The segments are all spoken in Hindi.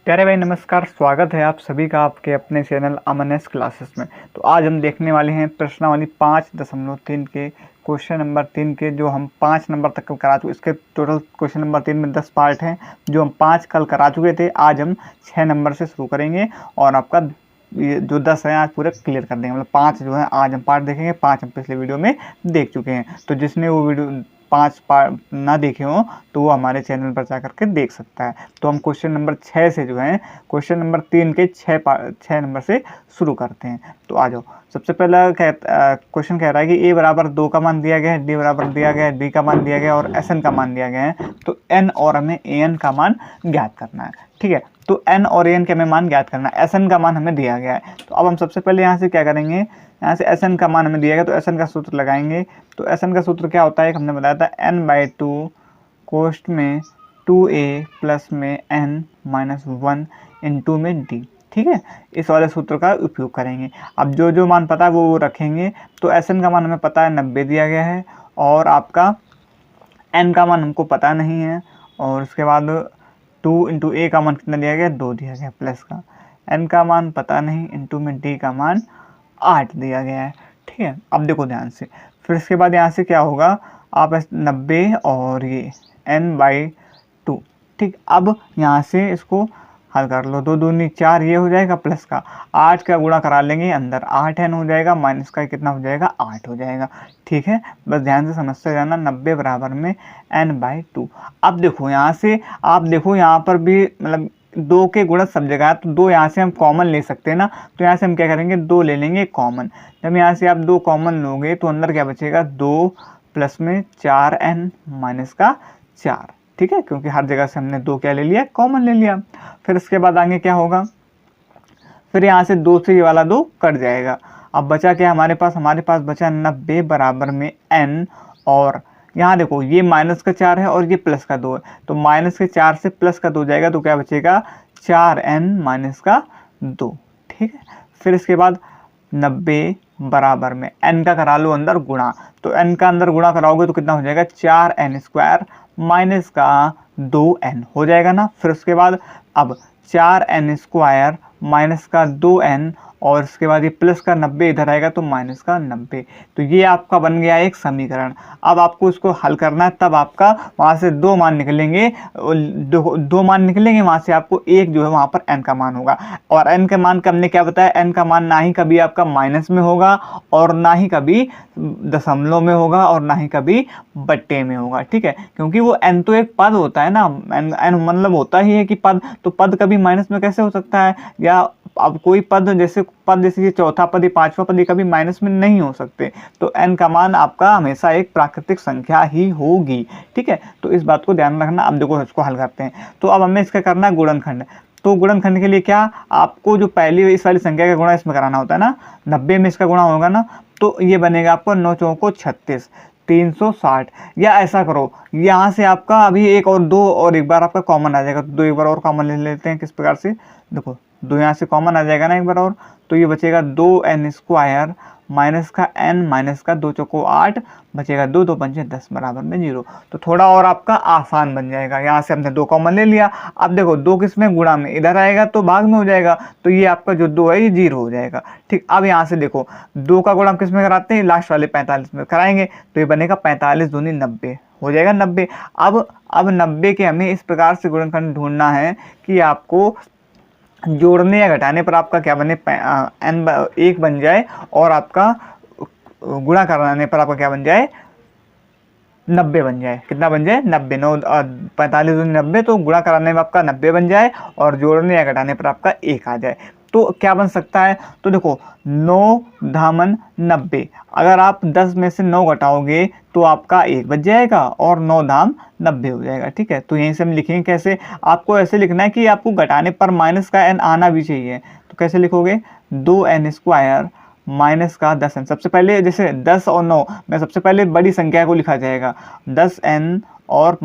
प्यारे भाई नमस्कार, स्वागत है आप सभी का आपके अपने चैनल अमन एस क्लासेस में। तो आज हम देखने वाले हैं प्रश्नावली 5.3 के क्वेश्चन नंबर 3 के, जो हम 5 नंबर तक कल करा चुके। इसके टोटल क्वेश्चन नंबर 3 में 10 पार्ट हैं, जो हम 5 कल करा चुके थे। आज हम 6 नंबर से शुरू करेंगे और आपका ये जो 10 है आज पूरे क्लियर कर देंगे। मतलब 5 जो है आज हम पार्ट देखेंगे, 5 हम पिछले वीडियो में देख चुके हैं। तो जिसने वो वीडियो 5 पार्ट ना देखे हों तो वो हमारे चैनल पर जा करके देख सकता है। तो हम क्वेश्चन नंबर 6 से जो है क्वेश्चन नंबर 3 के 6 नंबर से शुरू करते हैं। तो आ जाओ। सबसे पहला क्वेश्चन कह रहा है कि a बराबर 2 का मान दिया गया है, d बराबर दिया गया है, d का मान दिया गया है और sn का मान दिया गया है। तो n और हमें an का मान ज्ञात करना है। ठीक है, तो n और an के हमें मान ज्ञात करना है। sn का मान हमें दिया गया है। तो अब हम सबसे पहले यहाँ से क्या करेंगे, यहाँ से sn का मान हमें दिया गया तो sn का सूत्र लगाएंगे। तो sn का सूत्र क्या होता है, हमने बताया था n/2 कोष्ठ में 2a प्लस में n माइनस 1 इंटू में d। ठीक है, इस वाले सूत्र का उपयोग करेंगे। अब जो जो मान पता है वो रखेंगे। तो sn का मान हमें पता है 90 दिया गया है और आपका n का मान हमको पता नहीं है। और उसके बाद 2 इंटू a का मान कितना दिया गया, 2 दिया गया प्लस का, n का मान पता नहीं इंटू में d का मान 8 दिया गया है। ठीक है, अब देखो ध्यान से। फिर इसके बाद यहाँ से क्या होगा, आप 90 और ये n/2। ठीक, अब यहाँ से इसको हल कर लो। 2 दूनी 4 ये हो जाएगा प्लस का 8 का गुणा करा लेंगे, अंदर 8n हो जाएगा, माइनस का कितना हो जाएगा, 8 हो जाएगा। ठीक है, बस ध्यान से समझते जाना। 90 बराबर में n/2। अब देखो यहाँ से, आप देखो यहाँ पर भी मतलब 2 के गुणक सब जगह है, तो 2 यहाँ से हम कॉमन ले सकते हैं ना। तो यहाँ से हम क्या करेंगे, 2 ले लेंगे कॉमन। जब यहाँ से आप 2 कॉमन लोगे तो अंदर क्या बचेगा, 2 प्लस में 4n माइनस का 4। ठीक है, क्योंकि हर जगह से हमने 2 क्या ले लिया, कॉमन ले लिया। फिर इसके बाद आगे क्या होगा, फिर यहाँ से 2 से ये वाला 2 कट जाएगा। अब बचा क्या हमारे पास बचा 90 बराबर में n। और यहाँ देखो ये माइनस का 4 है और ये प्लस का 2 है, तो माइनस के 4 से प्लस का 2 जाएगा तो क्या बचेगा, 4n माइनस का 2। ठीक है, फिर इसके बाद 90 बराबर में n का करा लो अंदर गुणा। तो n का अंदर गुणा कराओगे तो कितना हो जाएगा, 4n² माइनस का 2n हो जाएगा ना। फिर उसके बाद अब 4n² माइनस का 2n और इसके बाद ये प्लस का 90 इधर आएगा तो माइनस का 90। तो ये आपका बन गया एक समीकरण। अब आपको इसको हल करना है, तब आपका वहाँ से 2 मान निकलेंगे, 2 मान निकलेंगे, वहाँ से आपको एक जो है वहाँ पर n का मान होगा। और n का मान का हमने क्या बताया, n का मान ना ही कभी आपका माइनस में होगा और ना ही कभी दशमलव में होगा और ना ही कभी बट्टे में होगा। ठीक है, क्योंकि वो n तो एक पद होता है ना, n मतलब होता ही है कि पद, तो पद कभी माइनस में कैसे हो सकता है। या अब कोई पद जैसे ये चौथा पद, ये पांचवा पद, ये कभी माइनस में नहीं हो सकते। तो n का मान आपका हमेशा एक प्राकृतिक संख्या ही होगी। ठीक है, तो इस बात को ध्यान रखना। अब देखो इसको हल करते हैं। तो अब हमें इसका करना है गुणनखंड। तो गुणनखंड के लिए क्या, आपको जो पहली इस वाली संख्या का गुणा इसमें कराना होता है ना, 90 में इसका गुणा होगा ना, तो ये बनेगा आपको 9 चौको 36, 360। या ऐसा करो, यहाँ से आपका अभी एक और 2 और एक बार आपका कॉमन आ जाएगा, तो 2 एक बार और कॉमन ले लेते हैं। किस प्रकार से, देखो 2 यहाँ से कॉमन आ जाएगा ना एक बार और, तो ये बचेगा 2n² माइनस का n माइनस का 2 चौको 8 बचेगा 2, 2 पंचे 10 बराबर में 0। तो थोड़ा और आपका आसान बन जाएगा। यहाँ से हमने 2 कॉमन ले लिया। अब देखो 2 किस में, गुणा में, इधर आएगा तो भाग में हो जाएगा, तो ये आपका जो 2 है ये 0 हो जाएगा। ठीक, अब यहाँ से देखो 2 का गुणा किस में कराते हैं, लास्ट वाले 45 में कराएंगे, तो ये बनेगा 45 दूनी 90 हो जाएगा 90। अब 90 के हमें इस प्रकार से गुणनखंड ढूंढना है कि आपको जोड़ने या घटाने पर आपका क्या बने, n 1 बन जाए और आपका गुणा कराने पर आपका क्या बन जाए, 90 बन जाए। कितना बन जाए, 90। 9 45 90, तो गुणा कराने में आपका 90 बन जाए और जोड़ने या घटाने पर आपका 1 आ जाए। तो क्या बन सकता है, तो देखो 9 धामन 90, अगर आप 10 में से 9 घटाओगे तो आपका 1 बच जाएगा और 9 धाम 90 हो जाएगा। ठीक है, तो यहीं से हम लिखेंगे कैसे, आपको ऐसे लिखना है कि आपको घटाने पर माइनस का n आना भी चाहिए। तो कैसे लिखोगे, 2n² माइनस का 10n। सबसे पहले जैसे 10 और 9 में सबसे पहले बड़ी संख्या को लिखा जाएगा, 10n और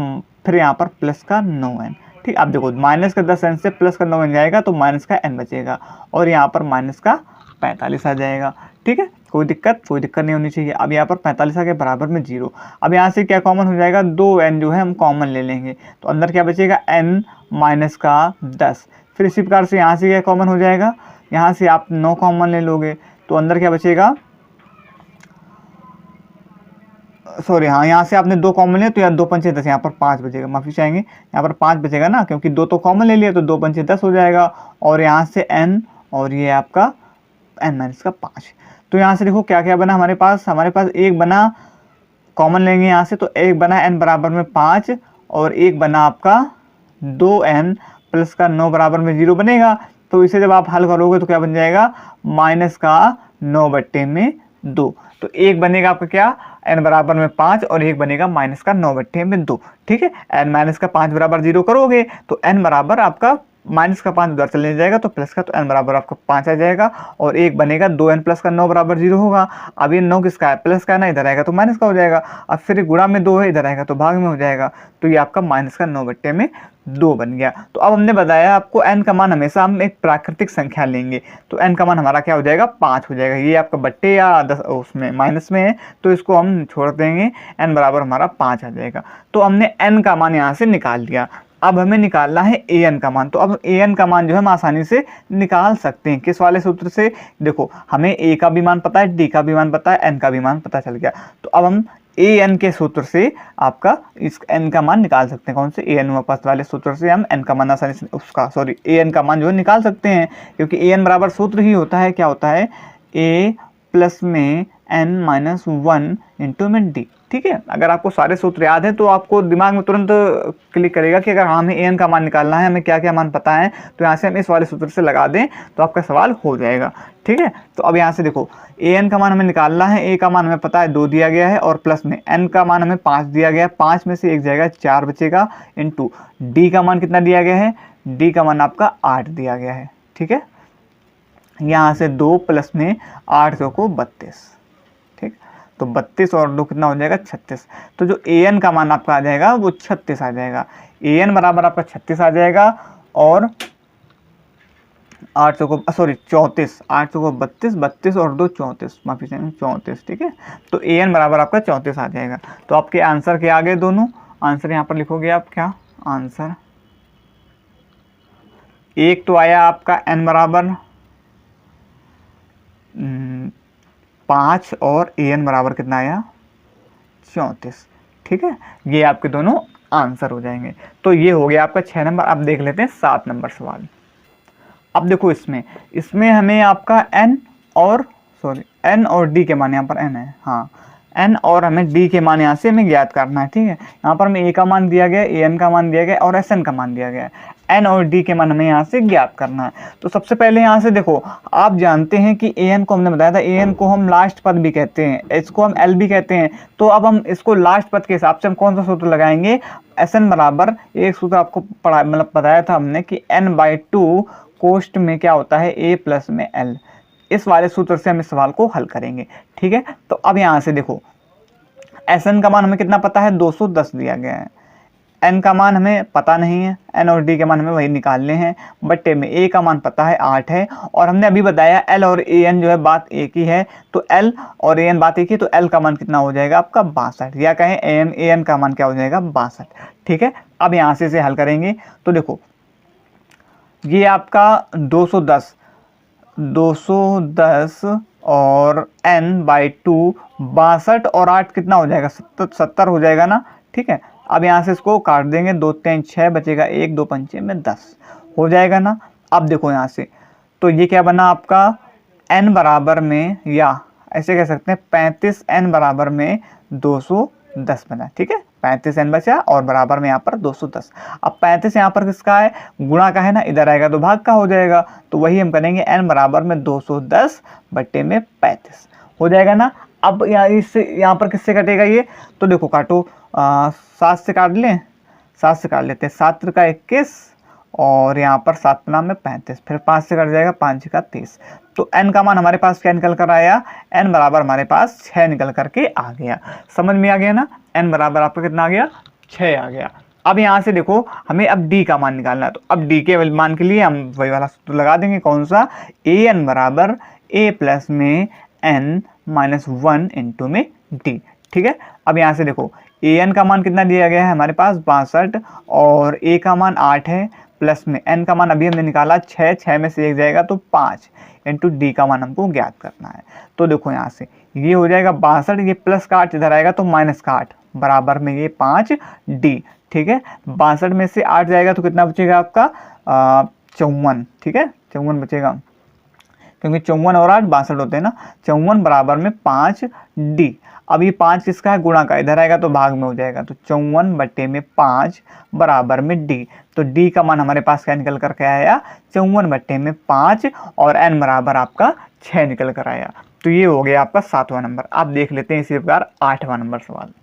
फिर यहाँ पर प्लस का 9n। ठीक, अब देखो माइनस का 10n से प्लस का 9n जाएगा तो माइनस का n बचेगा और यहाँ पर माइनस का 45 आ जाएगा। ठीक है, कोई दिक्कत नहीं होनी चाहिए। अब यहाँ पर 45 आ गया बराबर में 0। अब यहाँ से क्या कॉमन हो जाएगा, 2n जो है हम कॉमन ले लेंगे, तो अंदर क्या बचेगा, n माइनस का 10। फिर इसी प्रकार से यहाँ से यह कॉमन हो जाएगा, यहाँ से आप 9 कॉमन ले लोगे तो अंदर क्या बचेगा, सॉरी हाँ, यहाँ से आपने 2 कॉमन लिया तो यार 2 पंचे 10, यहाँ पर 5 बचेगा, माफ़ी चाहेंगे, यहाँ पर 5 बचेगा ना, क्योंकि 2 तो कॉमन ले लिया तो 2 पंचे 10 हो जाएगा। और यहाँ से n, और ये आपका n माइनस का 5। तो यहाँ से देखो क्या क्या बना हमारे पास एक बना, कॉमन लेंगे यहाँ से तो एक बना n बराबर में 5, और एक बना आपका 2n प्लस का 9 बराबर में 0 बनेगा। तो इसे जब आप हल करोगे तो क्या बन जाएगा, माइनस का 9/2। तो एक बनेगा आपका क्या, n बराबर में 5, और एक बनेगा माइनस का 9/2। ठीक है, n माइनस का 5 बराबर 0 करोगे तो n बराबर आपका माइनस का 5 उधर चले जाएगा तो प्लस का, तो n बराबर आपका 5 आ जाएगा, और एक बनेगा 2n प्लस का 9 बराबर 0 होगा। अब ये 9 किसका है, प्लस का है ना, इधर आएगा तो माइनस का हो जाएगा। अब फिर गुणा में 2 है, इधर आएगा तो भाग में हो जाएगा, तो ये आपका माइनस का 9/2 बन गया। तो अब हमने बताया आपको n का मान हमेशा हम एक प्राकृतिक संख्या लेंगे, तो n का मान हमारा क्या हो जाएगा, 5 हो जाएगा। ये आपका बट्टे या 10 उसमें माइनस में है तो इसको हम छोड़ देंगे, n बराबर हमारा 5 आ जाएगा। तो हमने n का मान यहाँ से निकाल लिया। अब हमें निकालना है an का मान। तो अब an का मान जो है हम आसानी से निकाल सकते हैं, किस वाले सूत्र से, देखो हमें a का भी मान पता है, d का भी मान पता है, n का भी मान पता चल गया। तो अब हम an के सूत्र से आपका इस n का मान निकाल सकते हैं। कौन से, an वापस वाले सूत्र से हम n का मान आसानी से an का मान जो है निकाल सकते हैं, क्योंकि an बराबर सूत्र ही होता है, क्या होता है, a प्लस में n-1 इंटू में d। ठीक है, अगर आपको सारे सूत्र याद है तो आपको दिमाग में तुरंत क्लिक करेगा कि अगर हमें an का मान निकालना है, हमें क्या क्या मान पता है, तो यहाँ से हम इस वाले सूत्र से लगा दें तो आपका सवाल हो जाएगा। ठीक है, तो अब यहाँ से देखो an का मान हमें निकालना है, a का मान हमें पता है 2 दिया गया है, और प्लस में n का मान हमें 5 दिया गया है, 5 में से एक जाएगा 4 बचेगा, इंटू d का मान कितना दिया गया है, d का मान आपका 8 दिया गया है। ठीक है, यहाँ से 2 प्लस में 8 को 32। ठीक, तो 32 और 2 कितना हो जाएगा, 36। तो जो an का मान आपका आ जाएगा वो 36 आ जाएगा, an बराबर आपका 36 आ जाएगा, और 800 को सॉरी 34, 800 को 32, 32 और 2 34, माफी चाहिए 34। ठीक है, तो an बराबर आपका 34 आ जाएगा। तो आपके आंसर के आगे दोनों आंसर यहाँ पर लिखोगे आप, क्या आंसर, एक तो आया आपका n बराबर 5, और an बराबर कितना आया, 34। ठीक है, ये आपके दोनों आंसर हो जाएंगे। तो ये हो गया आपका 6 नंबर। अब देख लेते हैं 7 नंबर सवाल। अब देखो इसमें हमें आपका n और d के मान, यहाँ पर n है, हाँ n और हमें d के मान यहाँ से हमें ज्ञात करना है। ठीक है, यहाँ पर हमें a का मान दिया गया है, an का मान दिया गया है, और sn का मान दिया गया है। n और d के मान हमें यहाँ से ज्ञात करना है। तो सबसे पहले यहाँ से देखो, आप जानते हैं कि an को हमने बताया था, an को हम लास्ट पद भी कहते हैं, h को हम l भी कहते हैं। तो अब हम इसको लास्ट पद के हिसाब से हम कौन सा सूत्र लगाएंगे, Sn बराबर, एक सूत्र आपको बताया था हमने कि n/2 कोष्ट में क्या होता है, a प्लस में l। इस वाले सूत्र से हम इस सवाल को हल करेंगे। ठीक है, तो अब यहाँ से देखो Sn का मान हमें कितना पता है, 210 दिया गया है, n का मान हमें पता नहीं है, n और d के मान हमें वही निकालने हैं, बट्टे में a का मान पता है 8 है, और हमने अभी बताया l और an जो है बात एक ही है, तो l और an बात एक ही, तो l का मान कितना हो जाएगा आपका 62, या कहें an का मान क्या हो जाएगा, 62। ठीक है, अब यहाँ से इसे हल करेंगे तो देखो ये आपका 210 और n/2 62 और 8 कितना हो जाएगा, 70 हो जाएगा ना। ठीक है, अब यहाँ से इसको काट देंगे, 2 3 6 बचेगा 1, 2 पंचे में 10 हो जाएगा ना। अब देखो यहाँ से तो ये क्या बना आपका, n बराबर में, या ऐसे कह सकते हैं 35 n बराबर में 210 बना। ठीक है, 35 n बचा और बराबर में यहाँ पर 210। अब 35 यहाँ पर किसका है, गुणा का है ना, इधर आएगा तो भाग का हो जाएगा, तो वही हम करेंगे, n बराबर में 210 बट्टे में 35 हो जाएगा ना। अब यहाँ पर किससे कटेगा ये, तो देखो काटो, 7 से काट लें, 7 से काट लेते हैं, 7 का 21, और यहाँ पर 7 में 35, फिर 5 से कट जाएगा, 5 का 30। तो n का मान हमारे पास क्या निकल कर आया, n बराबर हमारे पास 6 निकल करके आ गया। समझ में आ गया ना, n बराबर आपका कितना आ गया, 6 आ गया। अब यहाँ से देखो हमें अब d का मान निकालना है, तो अब d के मान के लिए हम वही वाला सूत्र लगा देंगे, कौन सा, an बराबर a प्लस में n-1 इंटू में d। ठीक है, अब यहाँ से देखो an का मान कितना दिया गया है हमारे पास 62, और a का मान 8 है, प्लस में n का मान अभी हमने निकाला 6, 6 में से 1 जाएगा तो 5 इंटू डी का मान हमको ज्ञात करना है। तो देखो यहाँ से ये हो जाएगा 62, ये प्लस का 8 इधर आएगा तो माइनस का 8 बराबर में ये 5d। ठीक है, 62 में से 8 जाएगा तो कितना बचेगा आपका 54। ठीक है, 54 बचेगा, क्योंकि 54 और 8 62 होते हैं ना। 54 बराबर में 5d। अब ये 5 किसका है, गुणा का, इधर आएगा तो भाग में हो जाएगा, तो 54 बटे में 5 बराबर में d। तो d का मान हमारे पास क्या निकल कर के आया, 54 बटे में 5 और n बराबर आपका 6 निकल कर आया। तो ये हो गया आपका 7वां नंबर। आप देख लेते हैं इसी प्रकार 8वां नंबर सवाल।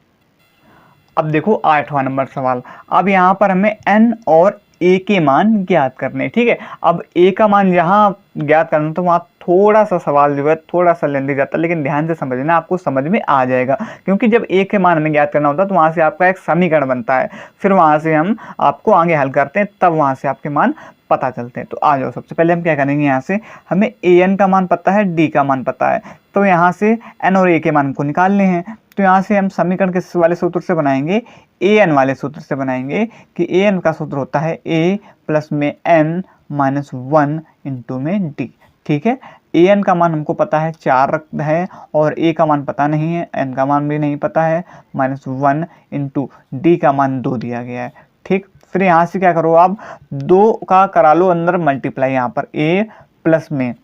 अब देखो 8वां नंबर सवाल। अब यहाँ पर हमें n और a के मान ज्ञात करने। ठीक है, अब a का मान यहाँ ज्ञात करना तो वहाँ थोड़ा सा सवाल जो है थोड़ा सा लेंदी जाता है, लेकिन ध्यान से समझना, आपको समझ में आ जाएगा। क्योंकि जब a के मान हमें ज्ञात करना होता है तो वहाँ से आपका एक समीकरण बनता है, फिर वहाँ से हम आपको आगे हल करते हैं, तब वहाँ से आपके मान पता चलते हैं। तो आ जाओ, सबसे पहले हम क्या करेंगे, यहाँ से हमें an का मान पता है, d का मान पता है, तो यहाँ से n और a के मान को निकालने हैं। तो यहाँ से हम समीकरण किस वाले सूत्र से बनाएंगे, an वाले सूत्र से बनाएंगे कि an का सूत्र होता है a प्लस में n माइनस 1 इंटू में d। ठीक है, an का मान हमको पता है 4 है और a का मान पता नहीं है, n का मान भी नहीं पता है, माइनस 1 इंटू d का मान 2 दिया गया है। ठीक, फिर यहाँ से क्या करो आप, 2 का करा लो अंदर मल्टीप्लाई, यहाँ पर a प्लस में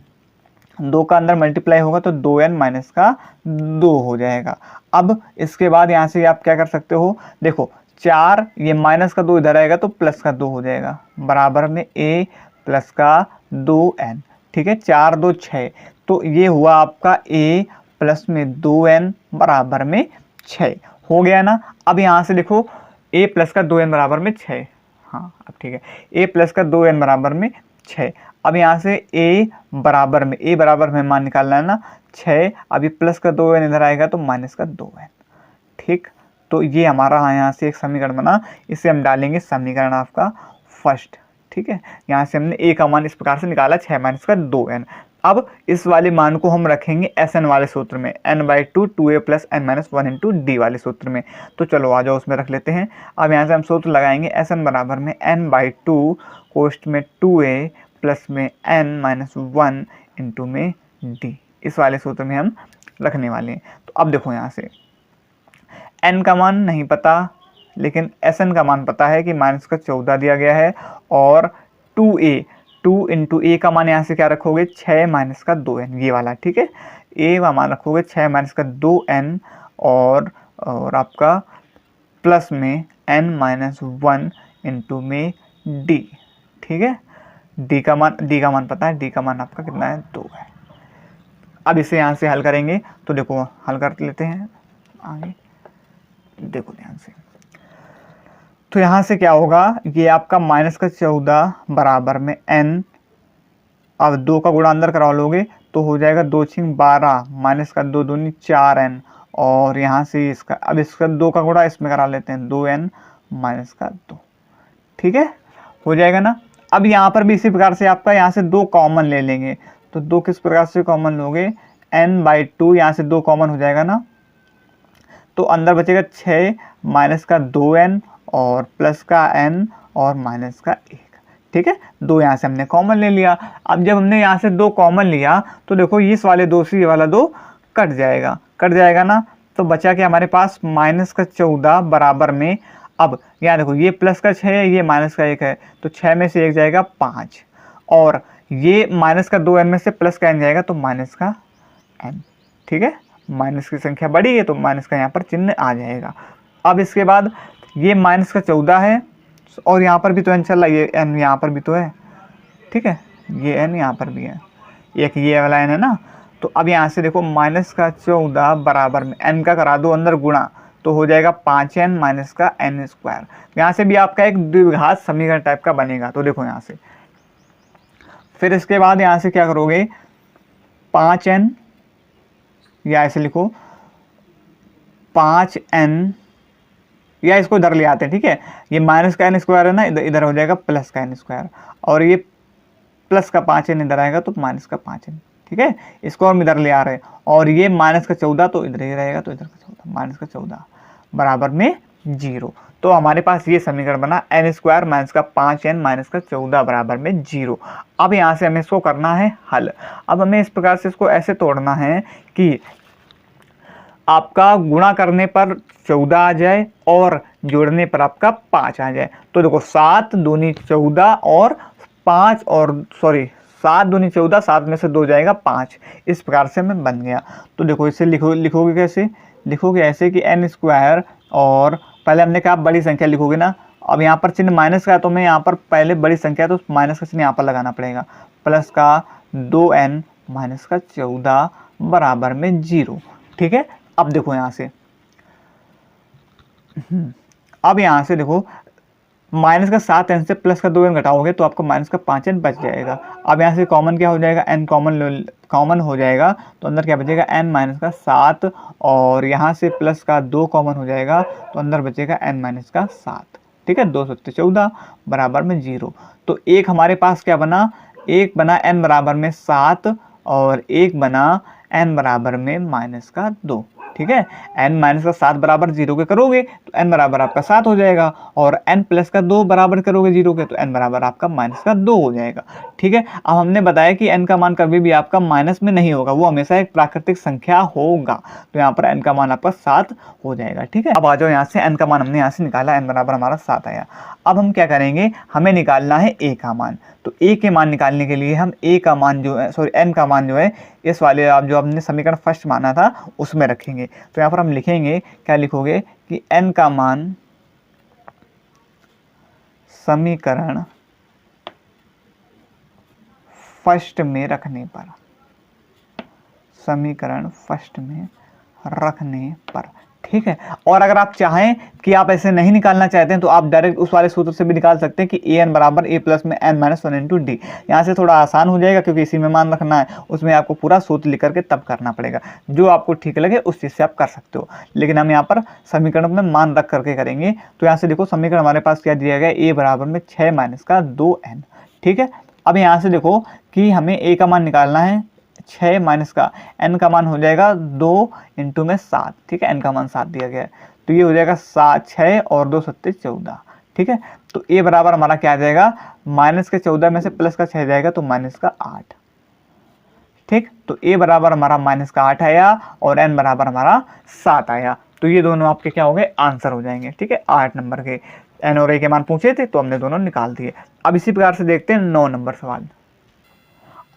2 का अंदर मल्टीप्लाई होगा तो 2n माइनस का 2 हो जाएगा। अब इसके बाद यहाँ से आप क्या कर सकते हो, देखो 4, ये माइनस का 2 इधर आएगा तो प्लस का 2 हो जाएगा, बराबर में a प्लस का 2n। ठीक है, 4 2 6, तो ये हुआ आपका a प्लस में 2n बराबर में 6 हो गया ना। अब यहाँ से देखो a प्लस का 2n बराबर में 6, हाँ अब ठीक है, a प्लस का 2n बराबर में 6। अब यहाँ से a बराबर में मान निकालना है ना 6, अभी प्लस का 2n इधर आएगा तो माइनस का 2n। ठीक, तो ये हमारा यहाँ से एक समीकरण बना, इसे हम डालेंगे समीकरण आपका फर्स्ट। ठीक है, यहाँ से हमने a का मान इस प्रकार से निकाला 6 माइनस का 2n। अब इस वाले मान को हम रखेंगे Sn वाले सूत्र में, n/2 2a plus n minus 1 into D वाले सूत्र में। तो चलो आ जाओ उसमें रख लेते हैं। अब यहाँ से हम सूत्र लगाएंगे Sn बराबर में n/2 कोष्ट में 2a प्लस में n माइनस 1 इंटू में d, इस वाले सूत्र में हम रखने वाले हैं। तो अब देखो यहाँ से n का मान नहीं पता, लेकिन Sn का मान पता है कि माइनस का 14 दिया गया है, और 2 इंटू a का मान यहाँ से क्या रखोगे 6 माइनस का 2n, ये वाला। ठीक है, a का मान रखोगे 6 माइनस का 2n और आपका प्लस में n माइनस 1 इंटू में d। ठीक है, d का मान पता है, d का मान आपका कितना है 2 है। अब इसे यहाँ से हल करेंगे, तो देखो हल कर लेते हैं आगे, देखो ध्यान से। तो यहाँ से क्या होगा, ये आपका माइनस का 14 बराबर में n, अब 2 का गुणा अंदर करा लोगे तो हो जाएगा 2 6 12 माइनस का 2 दूनी 4n, और यहाँ से इसका, अब इसका 2 का गुणा इसमें करा लेते हैं 2n माइनस का 2। ठीक है, हो जाएगा ना। अब यहाँ पर भी इसी प्रकार से आपका यहाँ से 2 कॉमन ले लेंगे, तो 2 किस प्रकार से कॉमन लोगे, n/2, यहाँ से 2 कॉमन हो जाएगा ना, तो अंदर बचेगा 6 माइनस का 2n और प्लस का n और माइनस का 1। ठीक है, 2 यहाँ से हमने कॉमन ले लिया। अब जब हमने यहाँ से 2 कॉमन लिया तो देखो इस वाले 2 से ये वाला 2 कट जाएगा ना, तो बचा कि हमारे पास माइनस का 14 बराबर में, अब यहाँ देखो ये प्लस का 6 है, ये माइनस का 1 है, तो 6 में से 1 जाएगा 5, और ये माइनस का 2n में से प्लस का n जाएगा तो माइनस का n। ठीक है, माइनस की संख्या बड़ी है तो माइनस का यहाँ पर चिन्ह आ जाएगा। अब इसके बाद ये माइनस का 14 है, और यहाँ पर भी तो n चल रहा है, ये n यहाँ पर भी तो है। ठीक है, ये n यहाँ पर भी है, एक ये वाला n है ना। तो अब यहाँ से देखो माइनस का 14 बराबर में n का करा दो अंदर गुणा, तो हो जाएगा 5n माइनस का n स्क्वायर। यहाँ से भी आपका एक द्विघात समीकरण टाइप का बनेगा। तो देखो यहाँ से फिर इसके बाद यहाँ से क्या करोगे, 5n, या ऐसे लिखो 5n, या इसको इधर ले आते हैं। ठीक है, ये माइनस का n स्क्वायर है ना, इधर हो जाएगा प्लस का n स्क्वायर, और ये प्लस का 5n इधर आएगा तो माइनस का 5n। ठीक है, इसको हम इधर ले आ रहे हैं, और ये माइनस का 14 तो इधर ही रहेगा, तो इधर का 14 माइनस का 14 बराबर में 0। तो हमारे पास ये समीकरण बना n स्क्वायर माइनस का 5n माइनस का 14 बराबर में 0। अब यहाँ से हमें इसको करना है हल। अब हमें इस प्रकार से इसको ऐसे तोड़ना है कि आपका गुणा करने पर 14 आ जाए और जोड़ने पर आपका 5 आ जाए। तो देखो 7 दूनी 14 और 5 और 7 दूनी 14, 7 में से 2 जाएगा 5, इस प्रकार से हमें बन गया। तो देखो इसे लिखोगे कैसे, लिखोगे ऐसे कि n स्क्वायर और पहले हमने कहा बड़ी संख्या लिखोगे ना। अब यहाँ पर चिन्ह माइनस का है तो मैं यहाँ पर पहले बड़ी संख्या है तो माइनस का चिन्ह यहाँ पर लगाना पड़ेगा, प्लस का 2n माइनस का 14 बराबर में 0। ठीक है, अब देखो यहाँ से अब यहाँ से देखो माइनस का 7n से प्लस का 2n घटाओगे तो आपको माइनस का 5n बच जाएगा। अब यहाँ से कॉमन क्या हो जाएगा, n कॉमन हो जाएगा तो अंदर क्या बचेगा n माइनस का 7 और यहाँ से प्लस का 2 कॉमन हो जाएगा तो अंदर बचेगा n माइनस का 7। ठीक है, 2 सत्ते 14 बराबर में 0। तो एक हमारे पास क्या बना, एक बना n बराबर में 7 और एक बना n बराबर में माइनस का 2। ठीक है, n माइनस का 7 बराबर 0 के करोगे तो n बराबर आपका 7 हो जाएगा और n प्लस का 2 बराबर करोगे 0 के तो n बराबर आपका माइनस का 2 हो जाएगा। ठीक है, अब हमने बताया कि n का मान कभी भी आपका माइनस में नहीं होगा, वो हमेशा एक प्राकृतिक संख्या होगा। तो यहाँ पर n का मान आपका 7 हो जाएगा। ठीक है, अब आ जाओ यहाँ से n का मान हमने यहाँ से निकाला, n बराबर हमारा 7 आया। अब हम क्या करेंगे, हमें निकालना है a का मान। तो a के मान निकालने के लिए हम a का मान जो है n का मान जो है इस वाले आप जो हमने समीकरण फर्स्ट माना था उसमें रखेंगे। तो यहाँ पर हम लिखेंगे, क्या लिखोगे कि n का मान समीकरण फर्स्ट में रखने पर, समीकरण फर्स्ट में रखने पर। ठीक है, और अगर आप चाहें कि आप ऐसे नहीं निकालना चाहते हैं तो आप डायरेक्ट उस वाले सूत्र से भी निकाल सकते हैं कि a n बराबर a प्लस में n माइनस 1 इंटू डी। यहाँ से थोड़ा आसान हो जाएगा क्योंकि इसी में मान रखना है, उसमें आपको पूरा सूत्र लिख करके तब करना पड़ेगा। जो आपको ठीक लगे उस चीज़ से आप कर सकते हो, लेकिन हम यहाँ पर समीकरण में मान रख करके करेंगे। तो यहाँ से देखो समीकरण हमारे पास क्या दिया गया, a बराबर में 6 माइनस का 2n। ठीक है, अब यहाँ से देखो कि हमें a का मान निकालना है 6 माइनस का n का मान हो जाएगा 2 इंटू में 7। ठीक है, n का मान 7 दिया गया है तो ये हो जाएगा 6 और 2 सत्ते 14। ठीक है, तो a बराबर हमारा क्या आ जाएगा, माइनस के 14 में से प्लस का 6 जाएगा तो माइनस का 8। ठीक, तो a बराबर हमारा माइनस का 8 आया और n बराबर हमारा 7 आया। तो ये दोनों आपके क्या हो गए, आंसर हो जाएंगे। ठीक है, 8 नंबर के n और a के मान पूछे थे तो हमने दोनों निकाल दिए। अब इसी प्रकार से देखते हैं 9 नंबर सवाल।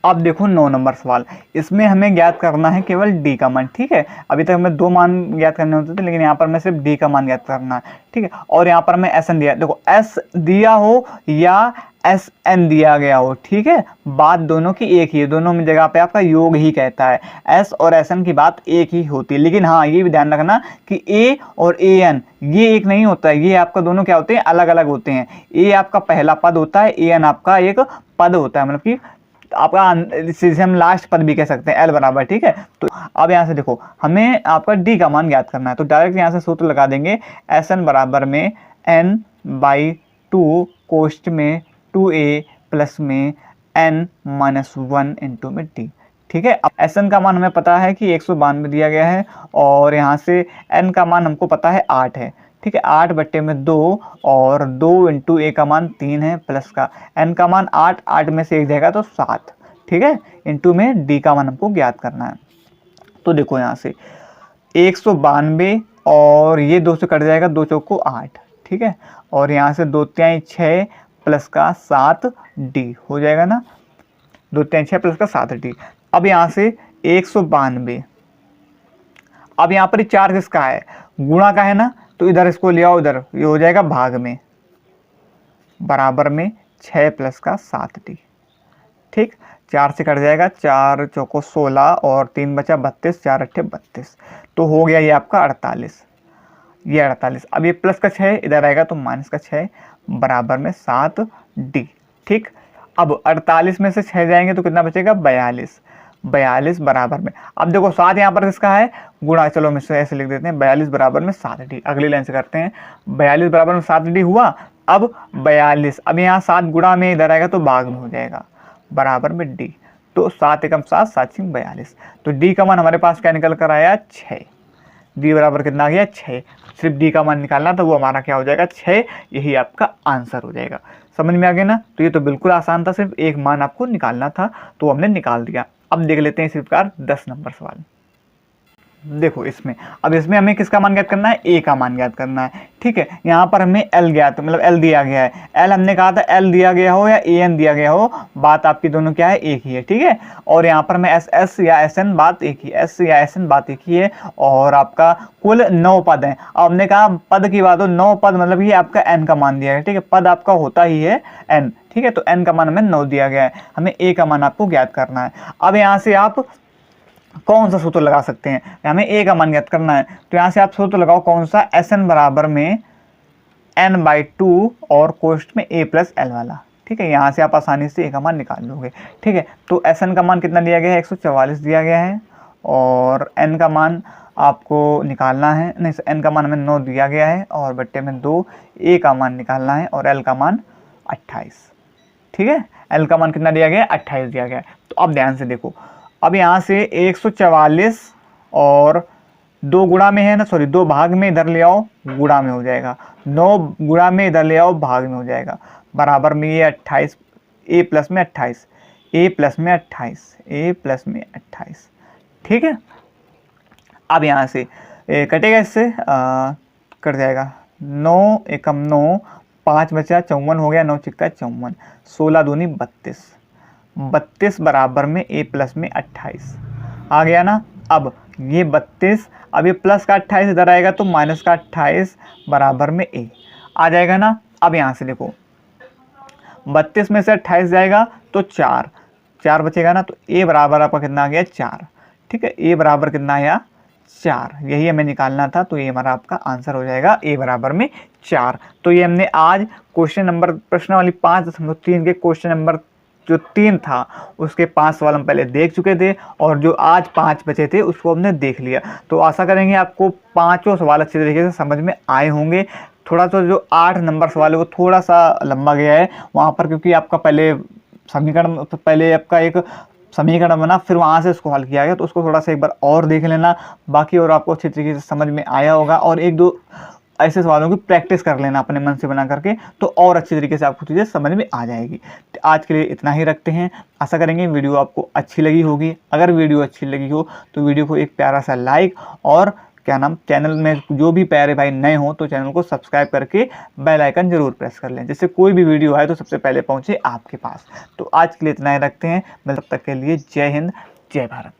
अब देखो 9 नंबर सवाल, इसमें हमें ज्ञात करना है केवल d का मान। ठीक है, अभी तक हमें 2 मान ज्ञात करने होते थे लेकिन यहाँ पर हमें सिर्फ d का मान ज्ञात करना है। ठीक है, और यहाँ पर हमें sn दिया, देखो s दिया हो या sn दिया गया हो, ठीक है, बात दोनों की एक ही है, दोनों में जगह पे आपका योग ही कहता है, s और sn की बात एक ही होती है। लेकिन हाँ ये भी ध्यान रखना कि a और an ये एक नहीं होता है, ये आपका दोनों क्या होते हैं, अलग अलग होते हैं। a आपका पहला पद होता है, an आपका एक पद होता है, मतलब कि आपका जिसे हम लास्ट पद भी कह सकते हैं, एल बराबर। ठीक है, तो अब यहाँ से देखो हमें आपका डी का मान ज्ञात करना है तो डायरेक्ट यहाँ से सूत्र लगा देंगे, एस एन बराबर में एन बाई 2 कोष्ट में 2a प्लस में n माइनस 1 इंटू में डी। ठीक है, अब एस एन का मान हमें पता है कि 192 दिया गया है और यहाँ से n का मान हमको पता है 8 है। ठीक है, 8 बट्टे में 2 और 2 इंटू a का मान 3 है, प्लस का n का मान 8, 8 में से 1 जाएगा तो 7। ठीक है, इंटू में d का मान हमको ज्ञात करना है। तो देखो यहाँ से 192 और ये 2 से कट जाएगा, 2 चौको 8। ठीक है, और यहाँ से 2 तिहाई 6 प्लस का 7d हो जाएगा ना, 2 तिहाई 6 प्लस का 7d। अब यहाँ से 192, अब यहाँ पर 4 किसका है, गुणा का है ना, तो इधर इसको ले आओ, इधर ये हो जाएगा भाग में, बराबर में 6 प्लस का 7d। ठीक, 4 से कट जाएगा, 4 चौको 16 और 3 बचा 32, 4 अट्ठे 32, तो हो गया ये आपका 48, ये 48। अब ये प्लस का 6 इधर आएगा तो माइनस का 6 बराबर में 7d। ठीक, अब 48 में से 6 जाएंगे तो कितना बचेगा, 42, 42 बराबर में, अब देखो 7 यहाँ पर किसका है, गुणा, चलो हम इसे ऐसे लिख देते हैं, 42 बराबर में 7d। अगली लाइन से करते हैं, 42 बराबर में 7d हुआ। अब 42, अब यहाँ 7 गुणा में इधर आएगा तो भाग में हो जाएगा, बराबर में d। तो 7 एकम 7, 7 छिक 42, तो d का मान हमारे पास क्या निकल कर आया, 6। डी बराबर कितना आ गया 6, सिर्फ डी का मान निकालना था, वो हमारा क्या हो जाएगा 6, यही आपका आंसर हो जाएगा। समझ में आ गया ना। तो ये तो बिल्कुल आसान था, सिर्फ एक मान आपको निकालना था तो हमने निकाल दिया। अब देख लेते हैं इसी प्रकार 10 नंबर सवाल। देखो इसमें, अब इसमें हमें किसका मान ज्ञात करना है, ए का मान ज्ञात करना है। ठीक है, यहाँ पर हमें एल ज्ञात मतलब एल दिया गया है। एल हमने कहा था एल दिया गया हो या ए एन दिया गया हो, बात आपकी दोनों क्या है, एक ही है। ठीक है, और यहाँ पर हमें एस एस या एस एन बात एक ही, एस या एस एन बात एक ही है। और आपका कुल 9 पद हैं। अब हमने कहा पद की बात हो, 9 पद मतलब ये आपका एन का मान दिया है। ठीक है, पद आपका होता ही है एन। ठीक है, तो एन का मान हमें 9 दिया गया है, हमें ए का मान आपको ज्ञात करना है। अब यहाँ से आप कौन सा सूत्र लगा सकते हैं, हमें ए का मान ज्ञात करना है, तो यहाँ से आप सूत्र लगाओ कौन सा, एस एन बराबर में n/2 और कोष्ठ में a प्लस एल वाला। ठीक है, यहाँ से आप आसानी से ए का मान निकाल लोगे। ठीक है, तो एस एन का मान कितना दिया गया है, 144 दिया गया है, और एन का मान आपको निकालना है, नहीं एन का मान हमें 9 दिया गया है और बट्टे में 2, ए का मान निकालना है और एल का मान 28। ठीक है, एल का मान कितना दिया गया है, 28 दिया गया है। तो अब ध्यान से देखो, अब यहाँ से 144 और 2 गुणा में है ना, सॉरी 2 भाग में इधर ले आओ, गुणा में हो जाएगा, 9 गुणा में इधर ले आओ, भाग में हो जाएगा, बराबर में ये 28, ए प्लस में 28, ए प्लस में 28, ए प्लस में 28। ठीक है, अब यहाँ से कटेगा, इससे कट जाएगा, 9 एकम 9, 5 बचा 54 हो गया, 9 चिक्का 54, 16 दूनी 32, 32 बराबर में a प्लस में 28 आ गया ना। अब ये 32, अब ये प्लस का 28 इधर आएगा तो माइनस का 28 बराबर में a आ जाएगा ना। अब यहाँ से देखो 32 में से 28 जाएगा तो 4 बचेगा ना, तो a बराबर आपका कितना आ गया 4। ठीक है, a बराबर कितना आया 4, यही हमें निकालना था, तो ये हमारा आपका आंसर हो जाएगा a बराबर में 4। तो ये हमने आज क्वेश्चन नंबर प्रश्नावली 5.3 के क्वेश्चन नंबर जो 3 था उसके 5 सवाल हम पहले देख चुके थे, और जो आज 5 बचे थे उसको हमने देख लिया। तो आशा करेंगे आपको पांचों सवाल अच्छे तरीके से समझ में आए होंगे। थोड़ा सा जो 8 नंबर सवाल है वो थोड़ा सा लंबा गया है वहाँ पर, क्योंकि आपका पहले समीकरण, तो पहले आपका एक समीकरण बना, फिर वहाँ से उसको हल किया गया, तो उसको थोड़ा सा एक बार और देख लेना बाकी, और आपको अच्छी तरीके से समझ में आया होगा। और 1-2 ऐसे सवालों की प्रैक्टिस कर लेना अपने मन से बना करके, तो और अच्छी तरीके से आपको चीज़ें समझ में आ जाएगी। तो आज के लिए इतना ही रखते हैं, आशा करेंगे वीडियो आपको अच्छी लगी होगी। अगर वीडियो अच्छी लगी हो तो वीडियो को एक प्यारा सा लाइक, और क्या नाम, चैनल में जो भी प्यारे भाई नए हो तो चैनल को सब्सक्राइब करके बेल आइकन जरूर प्रेस कर लें, जिससे कोई भी वीडियो आए तो सबसे पहले पहुँचे आपके पास। तो आज के लिए इतना ही रखते हैं, मैं तब तक के लिए जय हिंद, जय भारत।